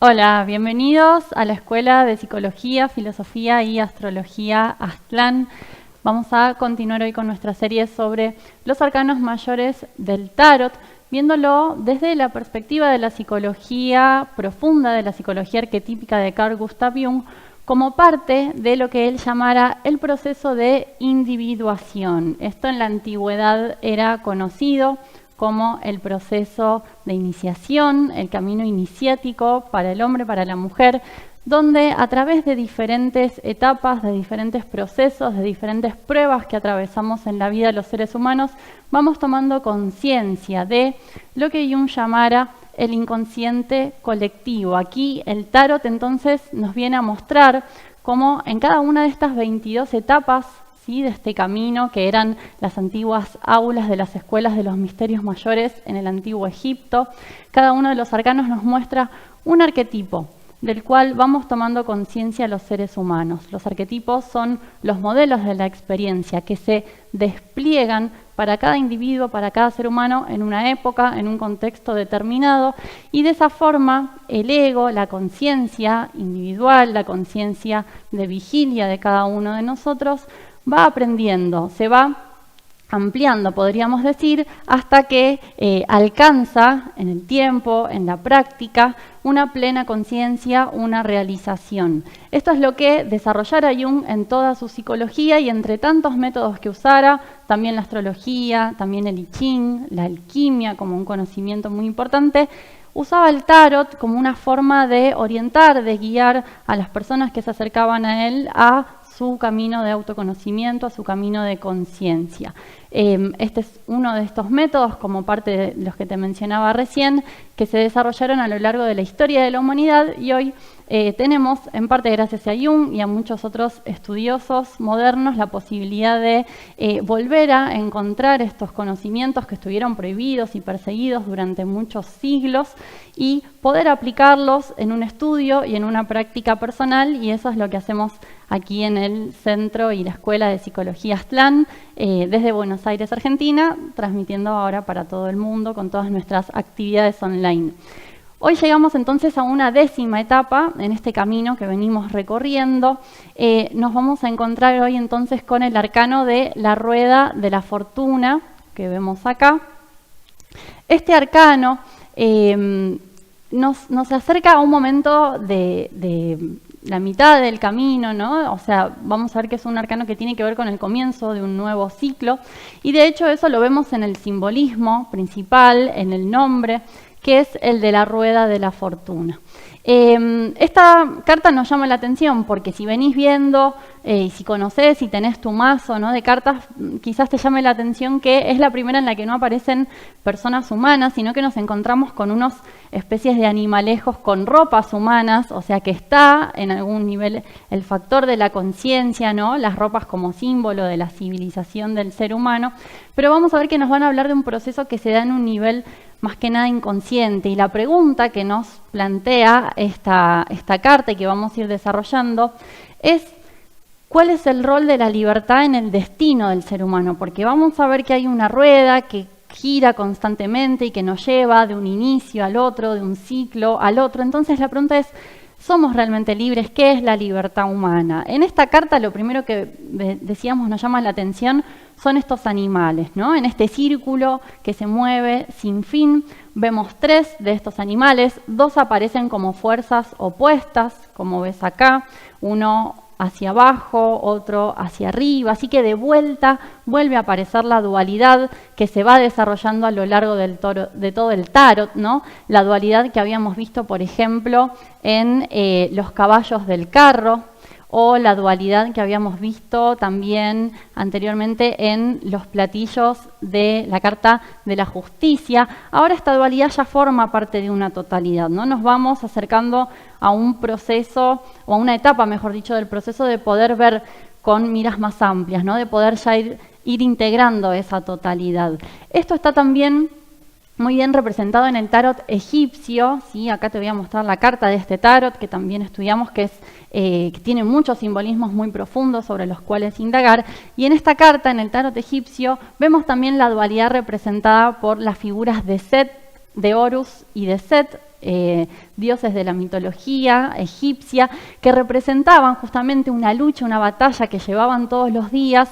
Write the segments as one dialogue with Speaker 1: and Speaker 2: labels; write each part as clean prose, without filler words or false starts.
Speaker 1: Hola, bienvenidos a la Escuela de Psicología, Filosofía y Astrología Aztlán. Vamos a continuar hoy con nuestra serie sobre los arcanos mayores del Tarot, viéndolo desde la perspectiva de la psicología profunda, de la psicología arquetípica de Carl Gustav Jung, como parte de lo que él llamara el proceso de individuación. Esto en la antigüedad era conocido como el proceso de iniciación, el camino iniciático para el hombre, para la mujer, donde a través de diferentes etapas, de diferentes procesos, de diferentes pruebas que atravesamos en la vida de los seres humanos, vamos tomando conciencia de lo que Jung llamara el inconsciente colectivo. Aquí el Tarot entonces nos viene a mostrar cómo en cada una de estas 22 etapas, ¿sí?, de este camino, que eran las antiguas aulas de las escuelas de los misterios mayores en el antiguo Egipto, cada uno de los arcanos nos muestra un arquetipo del cual vamos tomando conciencia los seres humanos. Los arquetipos son los modelos de la experiencia que se despliegan para cada individuo, para cada ser humano, en una época, en un contexto determinado, y de esa forma el ego, la conciencia individual, la conciencia de vigilia de cada uno de nosotros, va aprendiendo, se va ampliando, podríamos decir, hasta que alcanza en el tiempo, en la práctica, una plena conciencia, una realización. Esto es lo que desarrollara Jung en toda su psicología, y entre tantos métodos que usara, también la astrología, también el I Ching, la alquimia como un conocimiento muy importante, usaba el Tarot como una forma de orientar, de guiar a las personas que se acercaban a él a su camino de autoconocimiento, a su camino de conciencia. Este es uno de estos métodos, como parte de los que te mencionaba recién, que se desarrollaron a lo largo de la historia de la humanidad, y hoy tenemos, en parte gracias a Jung y a muchos otros estudiosos modernos, la posibilidad de volver a encontrar estos conocimientos que estuvieron prohibidos y perseguidos durante muchos siglos y poder aplicarlos en un estudio y en una práctica personal, y eso es lo que hacemos aquí en el Centro y la Escuela de Psicología Aztlán, desde Buenos Aires, Argentina, transmitiendo ahora para todo el mundo con todas nuestras actividades online. Hoy llegamos entonces a una 10ª etapa en este camino que venimos recorriendo. Nos vamos a encontrar hoy entonces con el arcano de la rueda de la fortuna, que vemos acá. Este arcano nos acerca a un momento de la mitad del camino, ¿no? O sea, vamos a ver que es un arcano que tiene que ver con el comienzo de un nuevo ciclo, y de hecho eso lo vemos en el simbolismo principal, en el nombre, que es el de la rueda de la fortuna. Esta carta nos llama la atención porque si venís viendo, y si conocés y tenés tu mazo, ¿no?, de cartas, quizás te llame la atención que es la primera en la que no aparecen personas humanas, sino que nos encontramos con unas especies de animalejos con ropas humanas, o sea que está en algún nivel el factor de la conciencia, ¿no?, las ropas como símbolo de la civilización del ser humano, pero vamos a ver que nos van a hablar de un proceso que se da en un nivel más que nada inconsciente, y la pregunta que nos plantea esta carta y que vamos a ir desarrollando es: ¿cuál es el rol de la libertad en el destino del ser humano? Porque vamos a ver que hay una rueda que gira constantemente y que nos lleva de un inicio al otro, de un ciclo al otro. Entonces la pregunta es: ¿somos realmente libres? ¿Qué es la libertad humana? En esta carta lo primero que decíamos nos llama la atención son estos animales, ¿no? En este círculo que se mueve sin fin, vemos 3 de estos animales, 2 aparecen como fuerzas opuestas, como ves acá, uno hacia abajo, otro hacia arriba, así que de vuelta vuelve a aparecer la dualidad que se va desarrollando a lo largo de todo el Tarot, ¿no? La dualidad que habíamos visto, por ejemplo, en los caballos del carro, o la dualidad que habíamos visto también anteriormente en los platillos de la carta de la justicia. Ahora esta dualidad ya forma parte de una totalidad, ¿no? Nos vamos acercando a un proceso, o a una etapa, mejor dicho, del proceso de poder ver con miras más amplias, ¿no?, de poder ya ir integrando esa totalidad. Esto está también muy bien representado en el tarot egipcio, ¿sí? Acá te voy a mostrar la carta de este tarot que también estudiamos, que tiene muchos simbolismos muy profundos sobre los cuales indagar. Y en esta carta, en el tarot egipcio, vemos también la dualidad representada por las figuras de Set, de Horus y de Set, dioses de la mitología egipcia, que representaban justamente una lucha, una batalla que llevaban todos los días,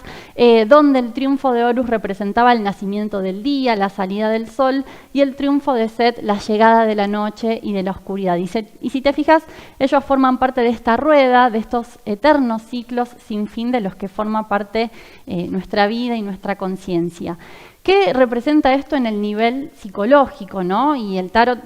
Speaker 1: donde el triunfo de Horus representaba el nacimiento del día, la salida del sol, y el triunfo de Set, la llegada de la noche y de la oscuridad. Y si te fijas, ellos forman parte de esta rueda, de estos eternos ciclos sin fin de los que forma parte nuestra vida y nuestra conciencia. ¿Qué representa esto en el nivel psicológico, ¿no? Y el tarot,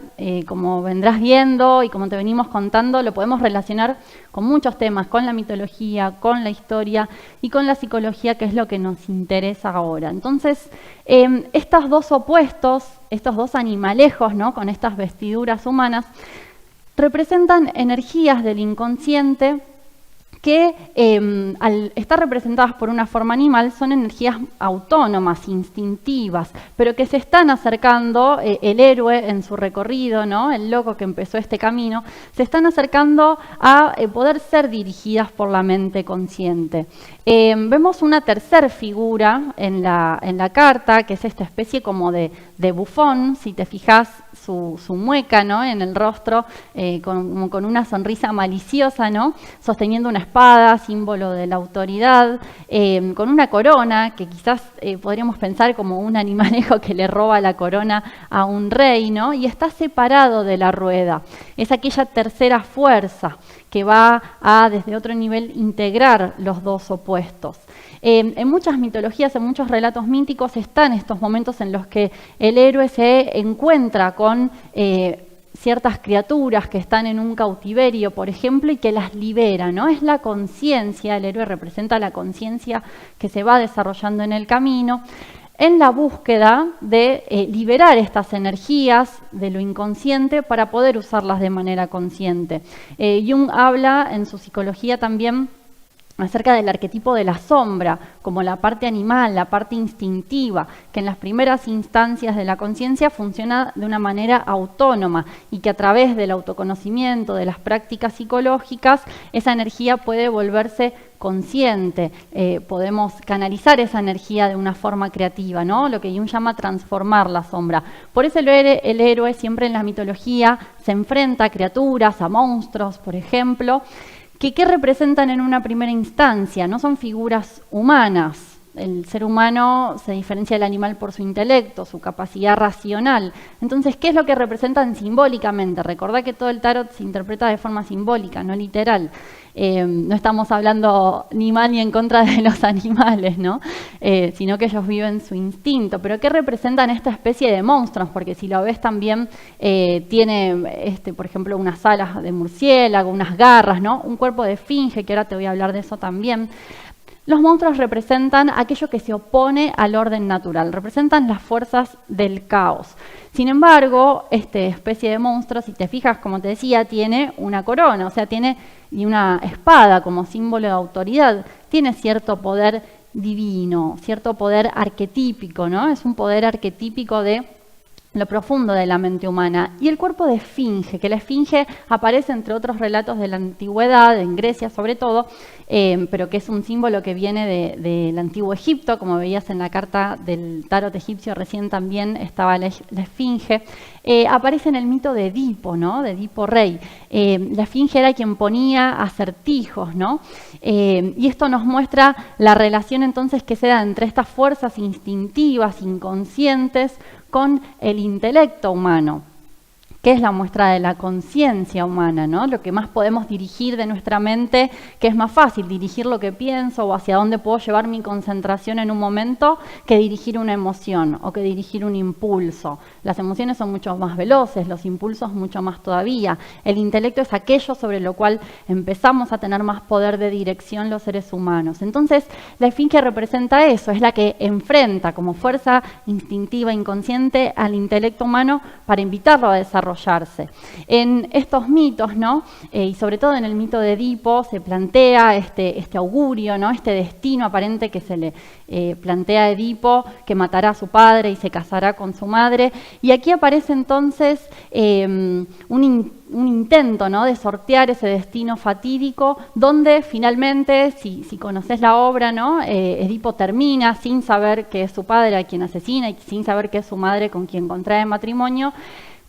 Speaker 1: como vendrás viendo y como te venimos contando, lo podemos relacionar con muchos temas, con la mitología, con la historia y con la psicología, que es lo que nos interesa ahora. Entonces, estos dos opuestos, estos dos animalejos, ¿no? Con estas vestiduras humanas, representan energías del inconsciente que al estar representadas por una forma animal son energías autónomas, instintivas, pero que se están acercando, el héroe en su recorrido, ¿no? El loco que empezó este camino, se están acercando a poder ser dirigidas por la mente consciente. Vemos una tercera figura en la carta, que es esta especie como de bufón, si te fijas su mueca, ¿no? En el rostro, con una sonrisa maliciosa, ¿no? Sosteniendo una espada, símbolo de la autoridad, con una corona, que quizás podríamos pensar como un animalejo que le roba la corona a un rey, ¿no? Y está separado de la rueda. Es aquella tercera fuerza que va a, desde otro nivel, integrar los dos opuestos. En muchas mitologías, en muchos relatos míticos, están estos momentos en los que el héroe se encuentra con ciertas criaturas que están en un cautiverio, por ejemplo, y que las libera, ¿no? Es la conciencia, el héroe representa la conciencia que se va desarrollando en el camino, en la búsqueda de liberar estas energías de lo inconsciente para poder usarlas de manera consciente. Jung habla en su psicología también acerca del arquetipo de la sombra, como la parte animal, la parte instintiva, que en las primeras instancias de la conciencia funciona de una manera autónoma y que a través del autoconocimiento, de las prácticas psicológicas, esa energía puede volverse consciente, podemos canalizar esa energía de una forma creativa, ¿no? Lo que Jung llama transformar la sombra. Por eso el héroe siempre en la mitología se enfrenta a criaturas, a monstruos, por ejemplo, ¿Qué representan en una primera instancia? No son figuras humanas. El ser humano se diferencia del animal por su intelecto, su capacidad racional. Entonces, ¿qué es lo que representan simbólicamente? Recordá que todo el tarot se interpreta de forma simbólica, no literal. No estamos hablando ni mal ni en contra de los animales, ¿no? Sino que ellos viven su instinto. Pero ¿qué representan esta especie de monstruos? Porque si lo ves también tiene, por ejemplo, unas alas de murciélago, unas garras, ¿no? Un cuerpo de esfinge, que ahora te voy a hablar de eso también. Los monstruos representan aquello que se opone al orden natural, representan las fuerzas del caos. Sin embargo, esta especie de monstruo, si te fijas, como te decía, tiene una corona, o sea, tiene y una espada como símbolo de autoridad, tiene cierto poder divino, cierto poder arquetípico, ¿no? Es un poder arquetípico de lo profundo de la mente humana. Y el cuerpo de esfinge, que la esfinge aparece entre otros relatos de la antigüedad, en Grecia sobre todo, pero que es un símbolo que viene del antiguo Egipto, como veías en la carta del tarot egipcio, recién también estaba la esfinge. Aparece en el mito de Edipo, ¿no? De Edipo rey. La esfinge era quien ponía acertijos, ¿no? Y esto nos muestra la relación entonces que se da entre estas fuerzas instintivas, inconscientes, con el intelecto humano, que es la muestra de la conciencia humana, ¿no? Lo que más podemos dirigir de nuestra mente, que es más fácil dirigir lo que pienso o hacia dónde puedo llevar mi concentración en un momento, que dirigir una emoción o que dirigir un impulso. Las emociones son mucho más veloces, los impulsos mucho más todavía. El intelecto es aquello sobre lo cual empezamos a tener más poder de dirección los seres humanos. Entonces, la esfinge representa eso, es la que enfrenta como fuerza instintiva, inconsciente, al intelecto humano para invitarlo a desarrollar. En estos mitos, ¿no? Y sobre todo en el mito de Edipo, se plantea este augurio, ¿no? Este destino aparente que se le plantea a Edipo, que matará a su padre y se casará con su madre. Y aquí aparece entonces un intento, ¿no? De sortear ese destino fatídico, donde finalmente, si conoces la obra, ¿no? Edipo termina sin saber que es su padre a quien asesina y sin saber que es su madre con quien contrae matrimonio,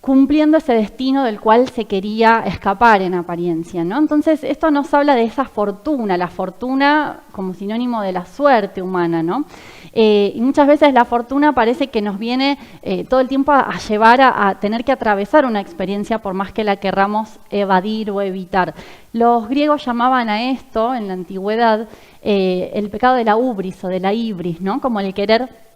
Speaker 1: cumpliendo ese destino del cual se quería escapar en apariencia, ¿no? Entonces, esto nos habla de esa fortuna, la fortuna como sinónimo de la suerte humana, ¿no? Y muchas veces la fortuna parece que nos viene todo el tiempo a llevar a tener que atravesar una experiencia por más que la querramos evadir o evitar. Los griegos llamaban a esto, en la antigüedad, el pecado de la ubris o de la ibris, ¿no? Como el querer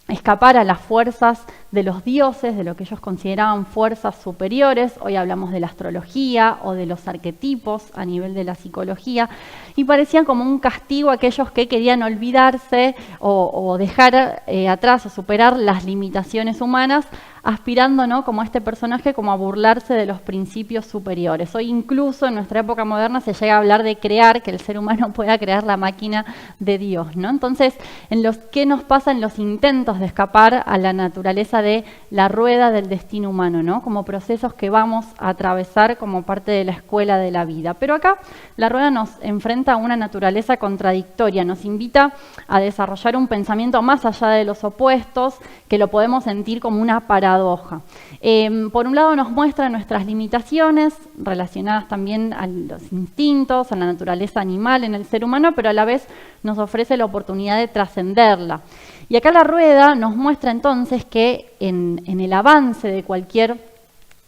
Speaker 1: escapar a las fuerzas de los dioses, de lo que ellos consideraban fuerzas superiores. Hoy hablamos de la astrología o de los arquetipos a nivel de la psicología, y parecían como un castigo a aquellos que querían olvidarse o dejar atrás o superar las limitaciones humanas, aspirando, ¿no?, como este personaje, como a burlarse de los principios superiores. Hoy incluso en nuestra época moderna se llega a hablar de crear, que el ser humano pueda crear la máquina de Dios, ¿no? Entonces, ¿qué nos pasa en los intentos de escapar a la naturaleza de la rueda del destino humano, ¿no? Como procesos que vamos a atravesar como parte de la escuela de la vida? Pero acá la rueda nos enfrenta a una naturaleza contradictoria, nos invita a desarrollar un pensamiento más allá de los opuestos, que lo podemos sentir como una paradoja. Por un lado nos muestra nuestras limitaciones relacionadas también a los instintos, a la naturaleza animal en el ser humano, pero a la vez nos ofrece la oportunidad de trascenderla. Y acá la rueda nos muestra entonces que en el avance de cualquier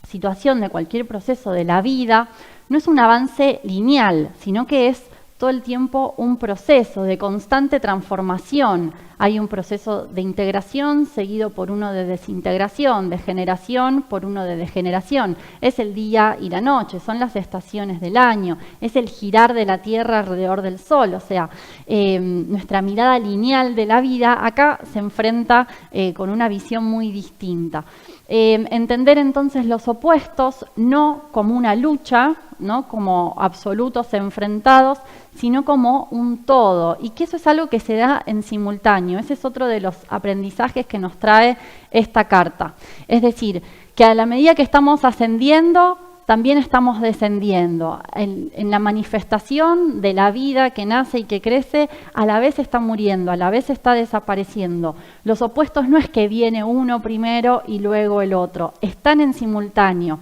Speaker 1: situación, de cualquier proceso de la vida, no es un avance lineal, sino que es todo el tiempo un proceso de constante transformación. Hay un proceso de integración seguido por uno de desintegración, de generación por uno de degeneración. Es el día y la noche, son las estaciones del año, es el girar de la Tierra alrededor del Sol. O sea, nuestra mirada lineal de la vida acá se enfrenta con una visión muy distinta. Entender entonces los opuestos no como una lucha, no como absolutos enfrentados, sino como un todo, y que eso es algo que se da en simultáneo. Ese es otro de los aprendizajes que nos trae esta carta. Es decir, que a la medida que estamos ascendiendo, también estamos descendiendo. En la manifestación de la vida que nace y que crece, a la vez está muriendo, a la vez está desapareciendo. Los opuestos no es que viene uno primero y luego el otro, están en simultáneo.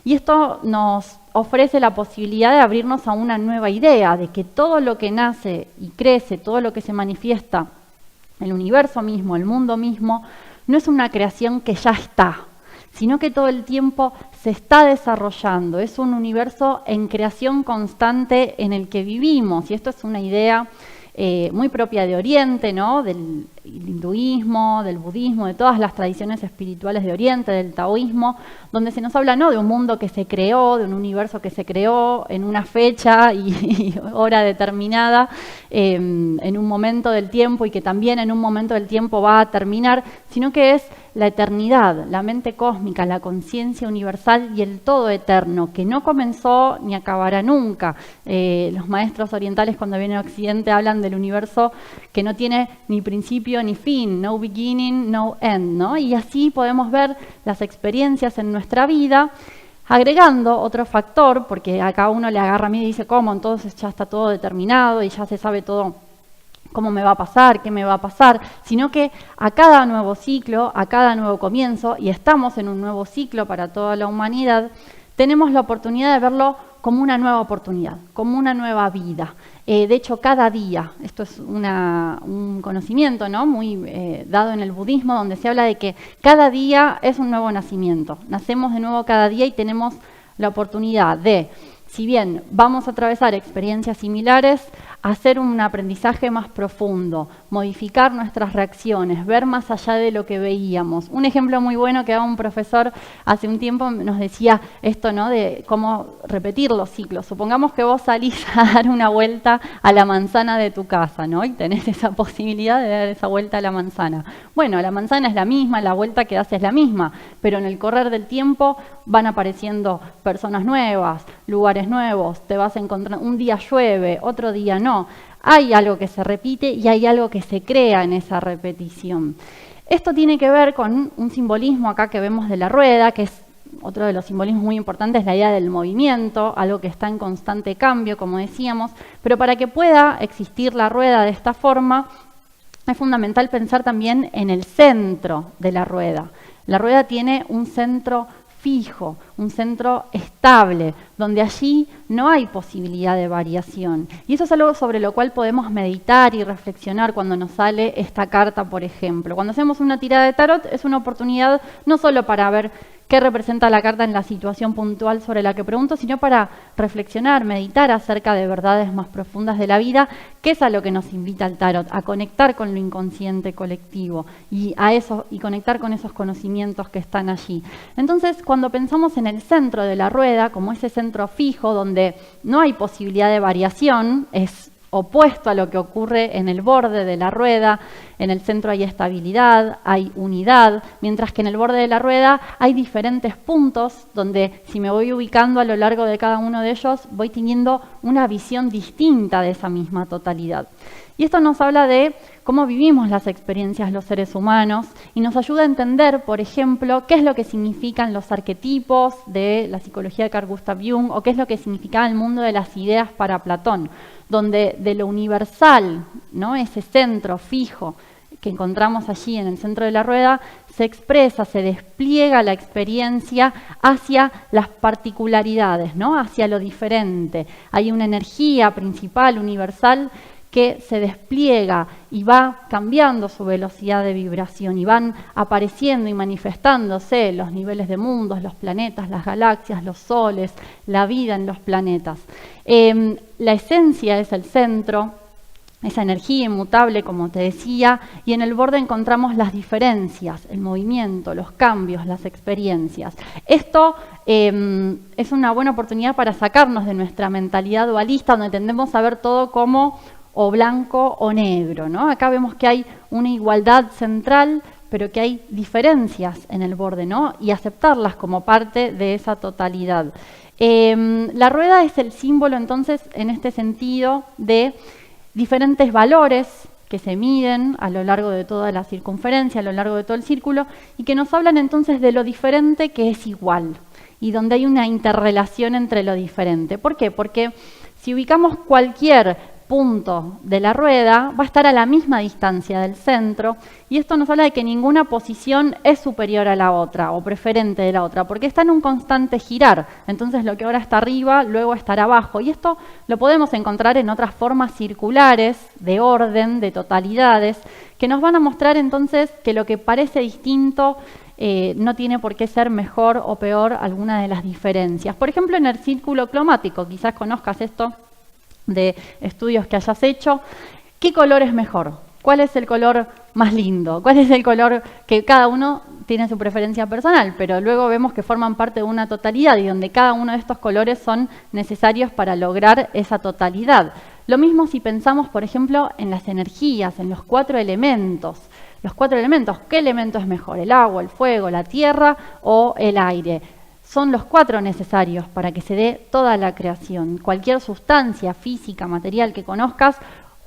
Speaker 1: Y esto nos ofrece la posibilidad de abrirnos a una nueva idea, de que todo lo que nace y crece, todo lo que se manifiesta, el universo mismo, el mundo mismo, no es una creación que ya está, sino que todo el tiempo se está desarrollando. Es un universo en creación constante en el que vivimos, y esto es una idea muy propia de Oriente, ¿no?, del hinduismo, del budismo, de todas las tradiciones espirituales de Oriente, del taoísmo, donde se nos habla no de un mundo que se creó, de un universo que se creó en una fecha y hora determinada, en un momento del tiempo, y que también en un momento del tiempo va a terminar, sino que es la eternidad, la mente cósmica, la conciencia universal y el todo eterno, que no comenzó ni acabará nunca. Los maestros orientales, cuando vienen a Occidente, hablan del universo que no tiene ni principio ni fin, no beginning, no end, ¿no? Y así podemos ver las experiencias en nuestra vida, agregando otro factor, porque acá uno le agarra miedo y dice, ¿cómo? Entonces ya está todo determinado y ya se sabe todo cómo me va a pasar, qué me va a pasar, sino que a cada nuevo ciclo, a cada nuevo comienzo, y estamos en un nuevo ciclo para toda la humanidad, tenemos la oportunidad de verlo como una nueva oportunidad, como una nueva vida. De hecho, cada día, esto es un conocimiento, ¿no?, muy dado en el budismo, donde se habla de que cada día es un nuevo nacimiento. Nacemos de nuevo cada día y tenemos la oportunidad de, si bien vamos a atravesar experiencias similares, hacer un aprendizaje más profundo, modificar nuestras reacciones, ver más allá de lo que veíamos. Un ejemplo muy bueno que daba un profesor hace un tiempo nos decía esto, ¿no?, de cómo repetir los ciclos. Supongamos que vos salís a dar una vuelta a la manzana de tu casa, ¿no?, y tenés esa posibilidad de dar esa vuelta a la manzana. Bueno, la manzana es la misma, la vuelta que das es la misma, pero en el correr del tiempo van apareciendo personas nuevas, lugares nuevos, te vas a encontrar, un día llueve, otro día no. Hay algo que se repite y hay algo que se crea en esa repetición. Esto tiene que ver con un simbolismo acá que vemos de la rueda, que es otro de los simbolismos muy importantes, la idea del movimiento, algo que está en constante cambio, como decíamos, pero para que pueda existir la rueda de esta forma, es fundamental pensar también en el centro de la rueda. La rueda tiene un centro fijo, un centro estable, donde allí no hay posibilidad de variación. Y eso es algo sobre lo cual podemos meditar y reflexionar cuando nos sale esta carta, por ejemplo. Cuando hacemos una tirada de tarot es una oportunidad no solo para ver qué representa la carta en la situación puntual sobre la que pregunto, sino para reflexionar, meditar acerca de verdades más profundas de la vida, que es a lo que nos invita el tarot, a conectar con lo inconsciente colectivo y conectar con esos conocimientos que están allí. Entonces, cuando pensamos en el centro de la rueda, como ese centro fijo donde no hay posibilidad de variación, es opuesto a lo que ocurre en el borde de la rueda. En el centro hay estabilidad, hay unidad, mientras que en el borde de la rueda hay diferentes puntos donde, si me voy ubicando a lo largo de cada uno de ellos, voy teniendo una visión distinta de esa misma totalidad. Y esto nos habla de cómo vivimos las experiencias los seres humanos y nos ayuda a entender, por ejemplo, qué es lo que significan los arquetipos de la psicología de Carl Gustav Jung o qué es lo que significaba el mundo de las ideas para Platón, donde de lo universal, ¿no?, ese centro fijo que encontramos allí en el centro de la rueda, se expresa, se despliega la experiencia hacia las particularidades, ¿no?, hacia lo diferente. Hay una energía principal, universal, que se despliega y va cambiando su velocidad de vibración y van apareciendo y manifestándose los niveles de mundos, los planetas, las galaxias, los soles, la vida en los planetas. La esencia es el centro, esa energía inmutable, como te decía, y en el borde encontramos las diferencias, el movimiento, los cambios, las experiencias. Esto es una buena oportunidad para sacarnos de nuestra mentalidad dualista, donde tendemos a ver todo como o blanco o negro, ¿no? Acá vemos que hay una igualdad central, pero que hay diferencias en el borde, ¿no?, y aceptarlas como parte de esa totalidad. La rueda es el símbolo, entonces, en este sentido, de diferentes valores que se miden a lo largo de toda la circunferencia, a lo largo de todo el círculo, y que nos hablan entonces de lo diferente que es igual, y donde hay una interrelación entre lo diferente. ¿Por qué? Porque si ubicamos cualquier punto de la rueda, va a estar a la misma distancia del centro, y esto nos habla de que ninguna posición es superior a la otra o preferente de la otra, porque está en un constante girar. Entonces lo que ahora está arriba, luego estará abajo, y esto lo podemos encontrar en otras formas circulares de orden, de totalidades, que nos van a mostrar entonces que lo que parece distinto no tiene por qué ser mejor o peor alguna de las diferencias. Por ejemplo, en el círculo cromático, quizás conozcas esto de estudios que hayas hecho, ¿qué color es mejor? ¿Cuál es el color más lindo? ¿Cuál es el color que cada uno tiene su preferencia personal? Pero luego vemos que forman parte de una totalidad y donde cada uno de estos colores son necesarios para lograr esa totalidad. Lo mismo si pensamos, por ejemplo, en las energías, en los 4 elementos. Los 4 elementos, ¿qué elemento es mejor? ¿El agua, el fuego, la tierra o el aire? Son los 4 necesarios para que se dé toda la creación. Cualquier sustancia física, material que conozcas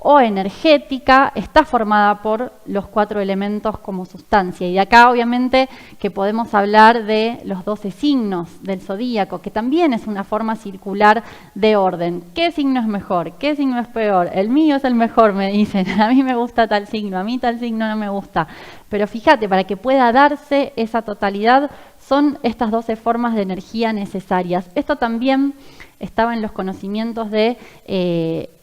Speaker 1: o energética está formada por los 4 elementos como sustancia. Y de acá obviamente que podemos hablar de los 12 signos del zodíaco, que también es una forma circular de orden. ¿Qué signo es mejor? ¿Qué signo es peor? El mío es el mejor, me dicen. A mí me gusta tal signo, a mí tal signo no me gusta. Pero fíjate, para que pueda darse esa totalidad, son estas 12 formas de energía necesarias. Esto también estaba en los conocimientos de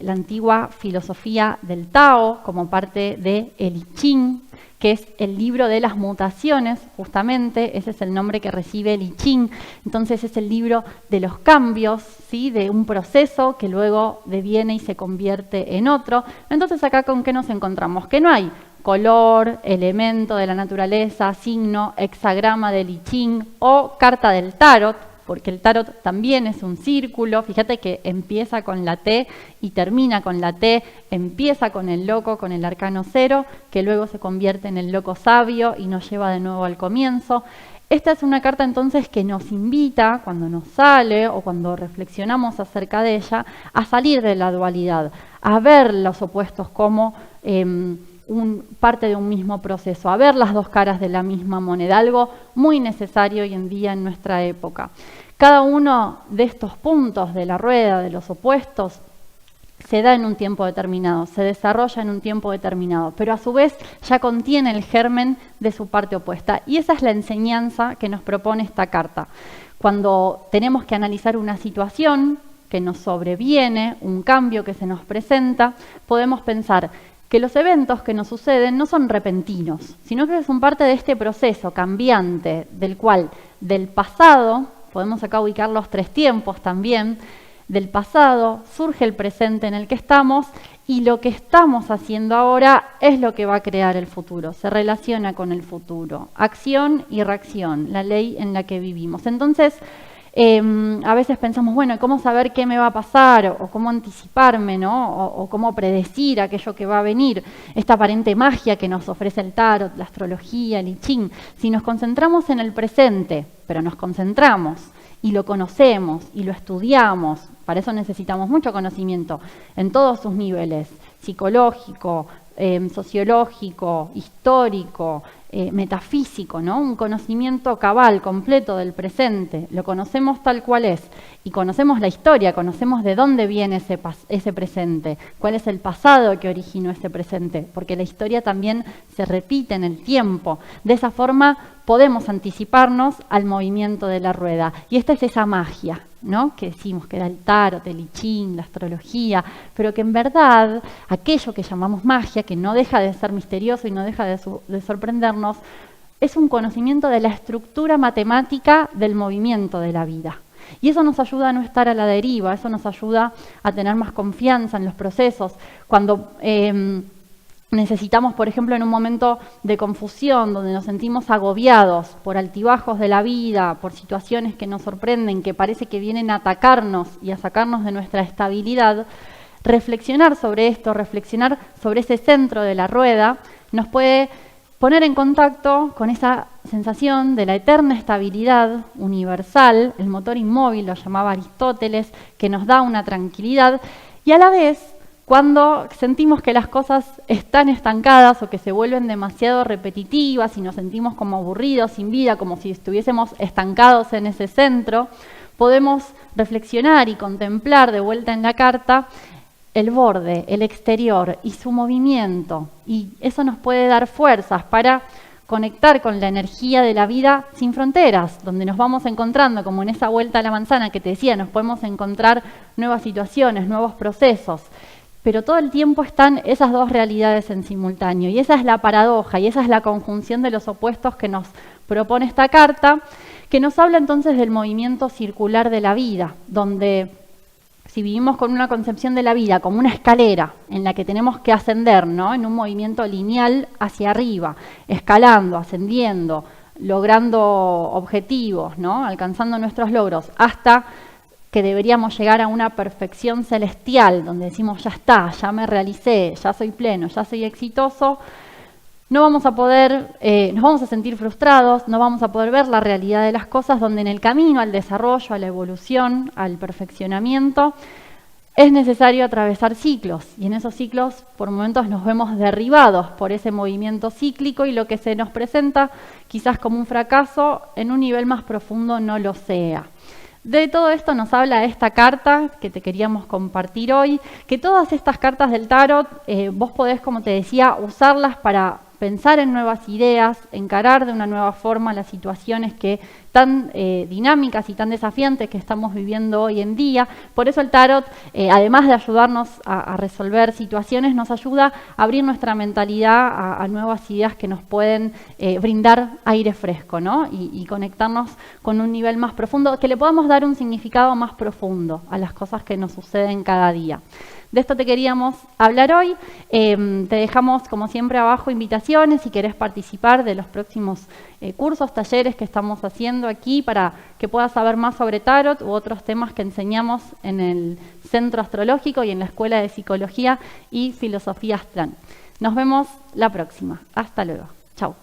Speaker 1: la antigua filosofía del Tao, como parte de el I Ching, que es el libro de las mutaciones, justamente, ese es el nombre que recibe el I Ching. Entonces es el libro de los cambios, ¿sí?, de un proceso que luego deviene y se convierte en otro. Entonces acá, ¿con qué nos encontramos? Que no hay color, elemento de la naturaleza, signo, hexagrama del I Ching o carta del tarot, porque el tarot también es un círculo. Fíjate que empieza con la T y termina con la T, empieza con el loco, con el arcano 0, que luego se convierte en el loco sabio y nos lleva de nuevo al comienzo. Esta es una carta entonces que nos invita, cuando nos sale o cuando reflexionamos acerca de ella, a salir de la dualidad, a ver los opuestos como parte de un mismo proceso, a ver las 2 caras de la misma moneda, algo muy necesario hoy en día en nuestra época. Cada uno de estos puntos de la rueda, de los opuestos, se da en un tiempo determinado, se desarrolla en un tiempo determinado, pero a su vez ya contiene el germen de su parte opuesta. Y esa es la enseñanza que nos propone esta carta. Cuando tenemos que analizar una situación que nos sobreviene, un cambio que se nos presenta, podemos pensar que los eventos que nos suceden no son repentinos, sino que son parte de este proceso cambiante del cual del pasado, podemos acá ubicar los 3 tiempos también, del pasado surge el presente en el que estamos y lo que estamos haciendo ahora es lo que va a crear el futuro, se relaciona con el futuro, acción y reacción, la ley en la que vivimos. Entonces, a veces pensamos, bueno, ¿cómo saber qué me va a pasar? O cómo anticiparme, ¿no? O cómo predecir aquello que va a venir. Esta aparente magia que nos ofrece el tarot, la astrología, el I Ching. Si nos concentramos en el presente, pero nos concentramos y lo conocemos y lo estudiamos, para eso necesitamos mucho conocimiento en todos sus niveles, psicológico, sociológico, histórico, metafísico, ¿no? Un conocimiento cabal, completo del presente, lo conocemos tal cual es y conocemos la historia, conocemos de dónde viene ese presente, cuál es el pasado que originó ese presente, porque la historia también se repite en el tiempo. De esa forma podemos anticiparnos al movimiento de la rueda y esta es esa magia, ¿no? Que decimos que da el tarot, el I Ching, la astrología, pero que en verdad aquello que llamamos magia, que no deja de ser misterioso y no deja de sorprendernos, es un conocimiento de la estructura matemática del movimiento de la vida. Y eso nos ayuda a no estar a la deriva, eso nos ayuda a tener más confianza en los procesos. Cuando necesitamos, por ejemplo, en un momento de confusión, donde nos sentimos agobiados por altibajos de la vida, por situaciones que nos sorprenden, que parece que vienen a atacarnos y a sacarnos de nuestra estabilidad, reflexionar sobre esto, reflexionar sobre ese centro de la rueda, nos puede poner en contacto con esa sensación de la eterna estabilidad universal, el motor inmóvil, lo llamaba Aristóteles, que nos da una tranquilidad, y a la vez, cuando sentimos que las cosas están estancadas o que se vuelven demasiado repetitivas y nos sentimos como aburridos, sin vida, como si estuviésemos estancados en ese centro, podemos reflexionar y contemplar de vuelta en la carta el borde, el exterior y su movimiento. Y eso nos puede dar fuerzas para conectar con la energía de la vida sin fronteras, donde nos vamos encontrando, como en esa vuelta a la manzana que te decía, nos podemos encontrar nuevas situaciones, nuevos procesos. Pero todo el tiempo están esas dos realidades en simultáneo. Y esa es la paradoja, y esa es la conjunción de los opuestos que nos propone esta carta, que nos habla entonces del movimiento circular de la vida, donde si vivimos con una concepción de la vida como una escalera en la que tenemos que ascender, ¿no? En un movimiento lineal hacia arriba, escalando, ascendiendo, logrando objetivos, ¿no? Alcanzando nuestros logros, hasta que deberíamos llegar a una perfección celestial, donde decimos, ya está, ya me realicé, ya soy pleno, ya soy exitoso, no vamos a poder, nos vamos a sentir frustrados, no vamos a poder ver la realidad de las cosas, donde en el camino al desarrollo, a la evolución, al perfeccionamiento, es necesario atravesar ciclos, y en esos ciclos por momentos nos vemos derribados por ese movimiento cíclico y lo que se nos presenta quizás como un fracaso, en un nivel más profundo no lo sea. De todo esto nos habla esta carta que te queríamos compartir hoy, que todas estas cartas del tarot vos podés, como te decía, usarlas para pensar en nuevas ideas, encarar de una nueva forma las situaciones que tan dinámicas y tan desafiantes que estamos viviendo hoy en día. Por eso el tarot, además de ayudarnos a resolver situaciones, nos ayuda a abrir nuestra mentalidad a nuevas ideas que nos pueden brindar aire fresco, ¿no? Y conectarnos con un nivel más profundo, que le podamos dar un significado más profundo a las cosas que nos suceden cada día. De esto te queríamos hablar hoy. Te dejamos, como siempre, abajo invitaciones si querés participar de los próximos cursos, talleres que estamos haciendo aquí para que puedas saber más sobre tarot u otros temas que enseñamos en el Centro Astrológico y en la Escuela de Psicología y Filosofía Aztlán. Nos vemos la próxima. Hasta luego. Chau.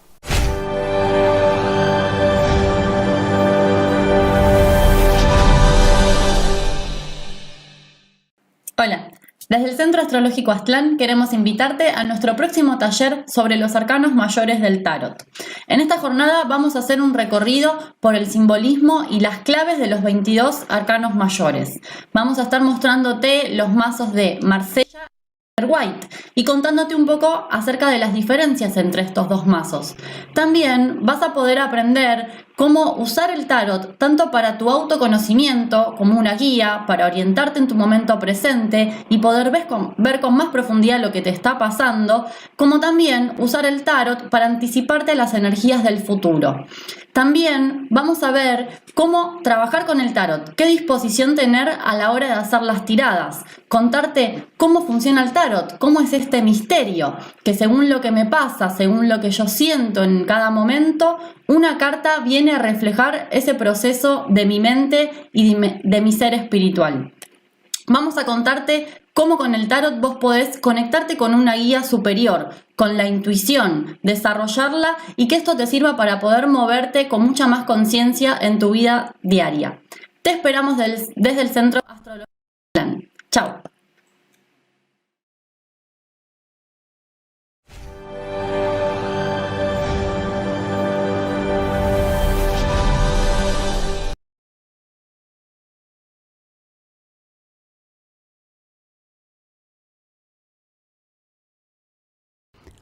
Speaker 2: Hola.
Speaker 1: Desde el Centro Astrológico Aztlán queremos invitarte a nuestro próximo taller sobre los arcanos mayores del tarot. En esta jornada vamos a hacer un recorrido por el simbolismo y las claves de los 22 arcanos mayores. Vamos a estar mostrándote los mazos de Marsella y White y contándote un poco acerca de las diferencias entre estos dos mazos. También vas a poder aprender cómo usar el tarot tanto para tu autoconocimiento como una guía, para orientarte en tu momento presente y poder ver con más profundidad lo que te está pasando, como también usar el tarot para anticiparte a las energías del futuro. También vamos a ver cómo trabajar con el tarot, qué disposición tener a la hora de hacer las tiradas, contarte cómo funciona el tarot, cómo es este misterio, que según lo que me pasa, según lo que yo siento en cada momento, una carta viene a reflejar ese proceso de mi mente y de mi ser espiritual. Vamos a contarte cómo con el tarot vos podés conectarte con una guía superior, con la intuición, desarrollarla y que esto te sirva para poder moverte con mucha más conciencia en tu vida diaria. Te esperamos desde el Centro Astrológico Aztlán. Chao.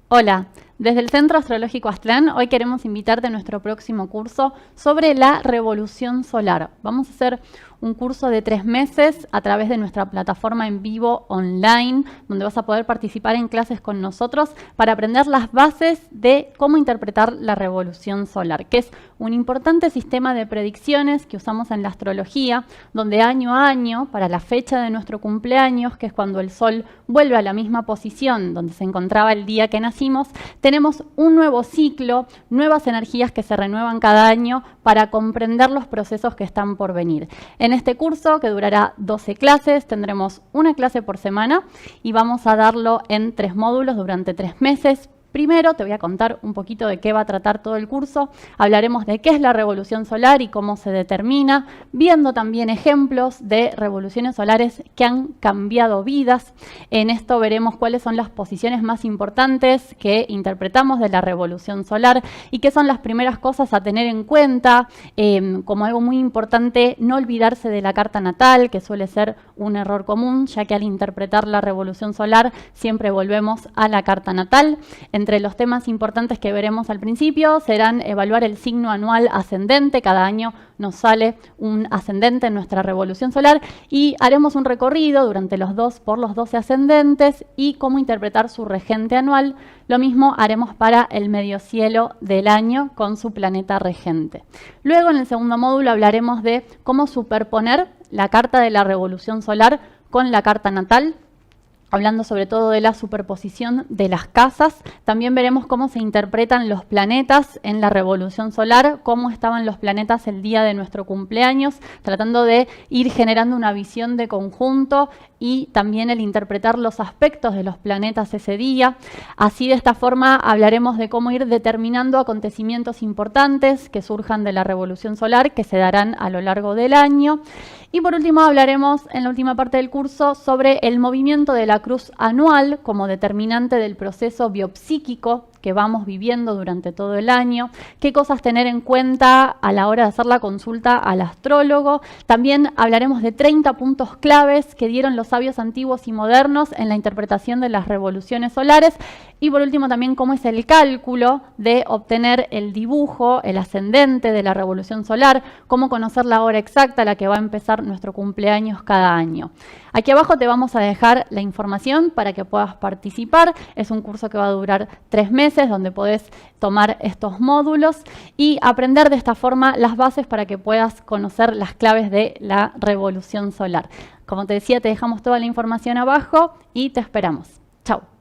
Speaker 1: Hola, desde el Centro Astrológico Aztlán hoy queremos invitarte a nuestro próximo curso sobre la revolución solar. Vamos a hacer un curso de 3 meses a través de nuestra plataforma en vivo online, donde vas a poder participar en clases con nosotros para aprender las bases de cómo interpretar la revolución solar, que es un importante sistema de predicciones que usamos en la astrología, donde año a año, para la fecha de nuestro cumpleaños, que es cuando el Sol vuelve a la misma posición donde se encontraba el día que nacimos, tenemos un nuevo ciclo, nuevas energías que se renuevan cada año para comprender los procesos que están por venir. En este curso, que durará 12 clases, tendremos una clase por semana y vamos a darlo en 3 módulos durante 3 meses. Primero te voy a contar un poquito de qué va a tratar todo el curso. Hablaremos de qué es la revolución solar y cómo se determina, viendo también ejemplos de revoluciones solares que han cambiado vidas. En esto veremos cuáles son las posiciones más importantes que interpretamos de la revolución solar y qué son las primeras cosas a tener en cuenta. Como algo muy importante, no olvidarse de la carta natal, que suele ser un error común, ya que al interpretar la revolución solar siempre volvemos a la carta natal. Entre los temas importantes que veremos al principio serán evaluar el signo anual ascendente. Cada año nos sale un ascendente en nuestra revolución solar y haremos un recorrido por los 12 ascendentes y cómo interpretar su regente anual. Lo mismo haremos para el medio cielo del año con su planeta regente. Luego, en el segundo módulo, hablaremos de cómo superponer la carta de la revolución solar con la carta natal, hablando sobre todo de la superposición de las casas. También veremos cómo se interpretan los planetas en la revolución solar, cómo estaban los planetas el día de nuestro cumpleaños, tratando de ir generando una visión de conjunto y también el interpretar los aspectos de los planetas ese día. Así, de esta forma, hablaremos de cómo ir determinando acontecimientos importantes que surjan de la revolución solar, que se darán a lo largo del año. Y por último hablaremos en la última parte del curso sobre el movimiento de la cruz anual como determinante del proceso biopsíquico que vamos viviendo durante todo el año, qué cosas tener en cuenta a la hora de hacer la consulta al astrólogo. También hablaremos de 30 puntos claves que dieron los sabios antiguos y modernos en la interpretación de las revoluciones solares. Y por último también cómo es el cálculo de obtener el dibujo, el ascendente de la revolución solar, cómo conocer la hora exacta a la que va a empezar nuestro cumpleaños cada año. Aquí abajo te vamos a dejar la información para que puedas participar. Es un curso que va a durar 3 meses, donde podés tomar estos módulos y aprender de esta forma las bases para que puedas conocer las claves de la revolución solar. Como te decía, te dejamos toda la información abajo y te esperamos. Chao.